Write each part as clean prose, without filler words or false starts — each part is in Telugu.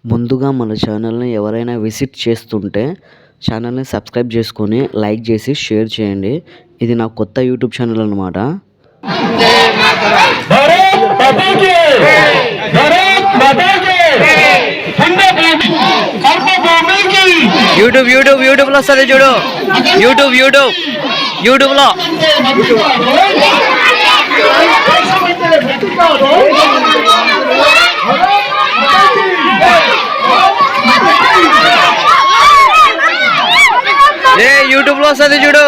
ముందుగా మన ఛానల్ని ఎవరైనా విజిట్ చేస్తుంటే ఛానల్ని సబ్స్క్రైబ్ చేసుకొని లైక్ చేసి షేర్ చేయండి. ఇది నా కొత్త యూట్యూబ్ ఛానల్ అన్నమాట. యూట్యూబ్ లో వస్తుంది చూడు. యూట్యూబ్ లో యూట్యూబ్ లో వస్తుంది చూడు.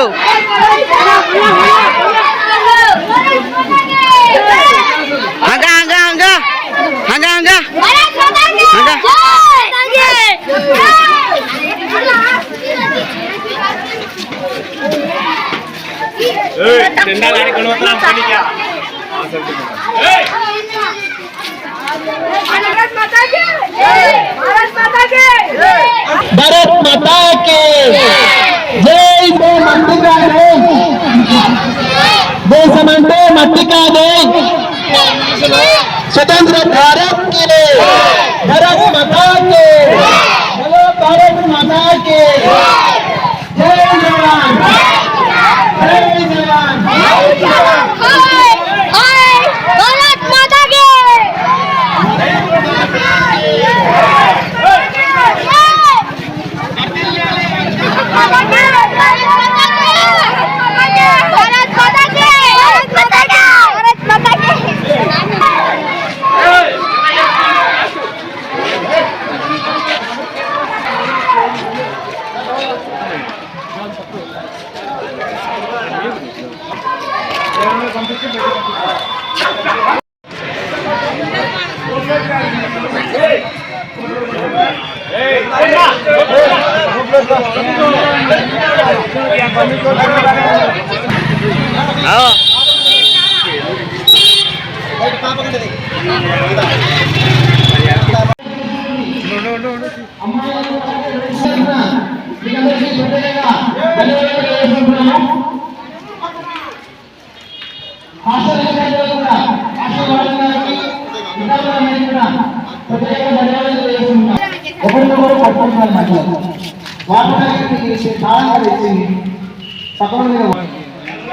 भारत माता के जय देशमंटे मट्टी का जय स्वतंत्र भारत के भारत माता के बोलो भारत माता के जय जवान जय जवान भारत माता के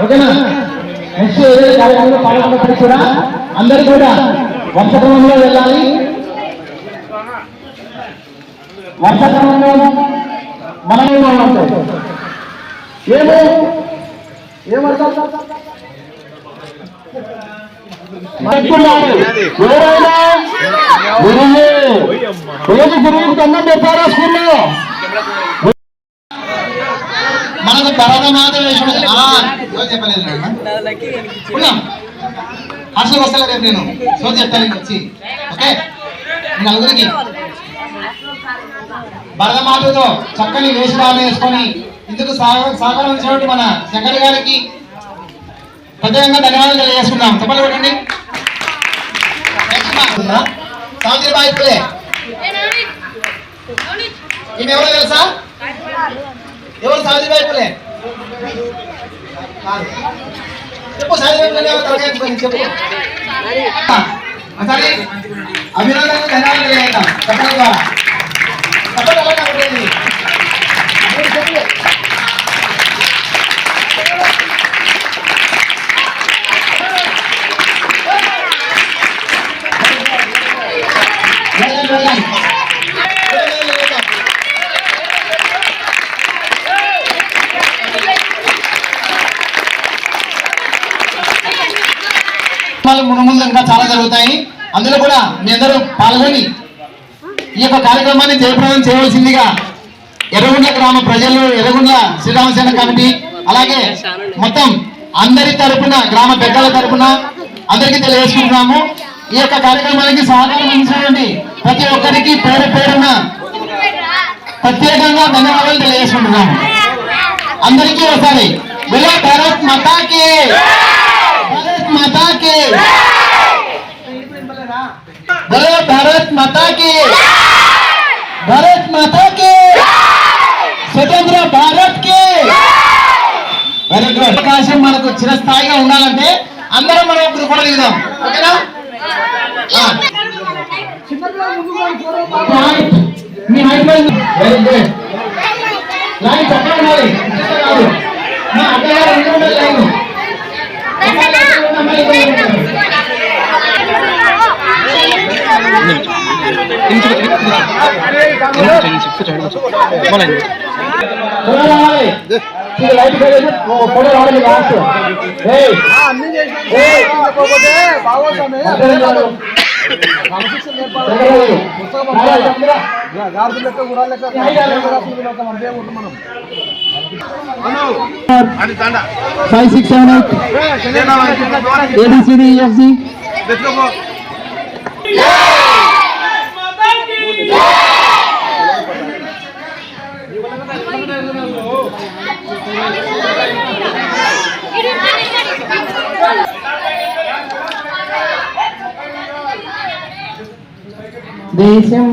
ఓకేనా? నెక్స్ట్ ఏదైతే కార్యక్రమంలో పాల్గొన్నప్పుడు కూడా అందరూ కూడా వర్షక్రమంలో వెళ్ళాలి. వర్షక్రమంలో మనం దండం పెట్టారా స్కూల్లో మనకు భరతమాత చెప్పలేదు హాస్టల్ వస్తా రేపు నేను సో చెప్తాను వచ్చి. ఓకే, నలుగురికి భరతమాతతో చక్కని వేషధారణ వేసుకొని ఇందుకు సహకరించినటువంటి మన శంకర్ గారికి ప్రత్యేకంగా ధన్యవాదాలు తెలియజేసుకున్నాం. చెప్పండి కొట్టండి. సావిత్రిబాయి పులే ఈమె ఎవరో తెలుసా? ఎవరు సావిత్రిబాయి పులే? చెప్పు. సావిత్రిబాయి పులే చెప్పు. సరే, అభినందనలు ధన్యవాదాలు తెలియజేద్దాం. చెప్పడం ద్వారా ముందు ఇంకా చాలా జరుగుతాయి. అందులో కూడా మీ అందరూ పాల్గొని ఈ యొక్క కార్యక్రమాన్ని జయప్రదం చేయవలసిందిగా ఎర్రగుండ్ల గ్రామ ప్రజలు, ఎర్రగుండ్ల శ్రీరామసేన కమిటీ, అలాగే మొత్తం అందరి తరపున గ్రామ పెద్దల తరపున అందరికీ తెలియజేసుకుంటున్నాము. ఈ యొక్క కార్యక్రమానికి సహకారం అందించినటువంటి ప్రతి ఒక్కరికి పేరు పేరున ప్రత్యేకంగా ధన్యవాదాలు తెలియజేసుకుంటున్నాము. అందరికీ ఒకసారి బోలో భారత్ మాతా కి, భారత్ మాతా కి, బోలో భారత్ మాతా కి, భారత్ మాతా కి, స్వతంత్ర భారత్ కి. అవకాశం మనకు చిరస్థాయిగా ఉండాలంటే అందరం మనం ఒకరు కూడా దిగుదాం. ఓకేనా? మీ హైట్ వెరీ గుడ్. లైన్ చక్కగా ఉండాలి. మా అక్కగారు అందరూ ఉండాలి line. Five six seven eight ABCDEFG. దేశం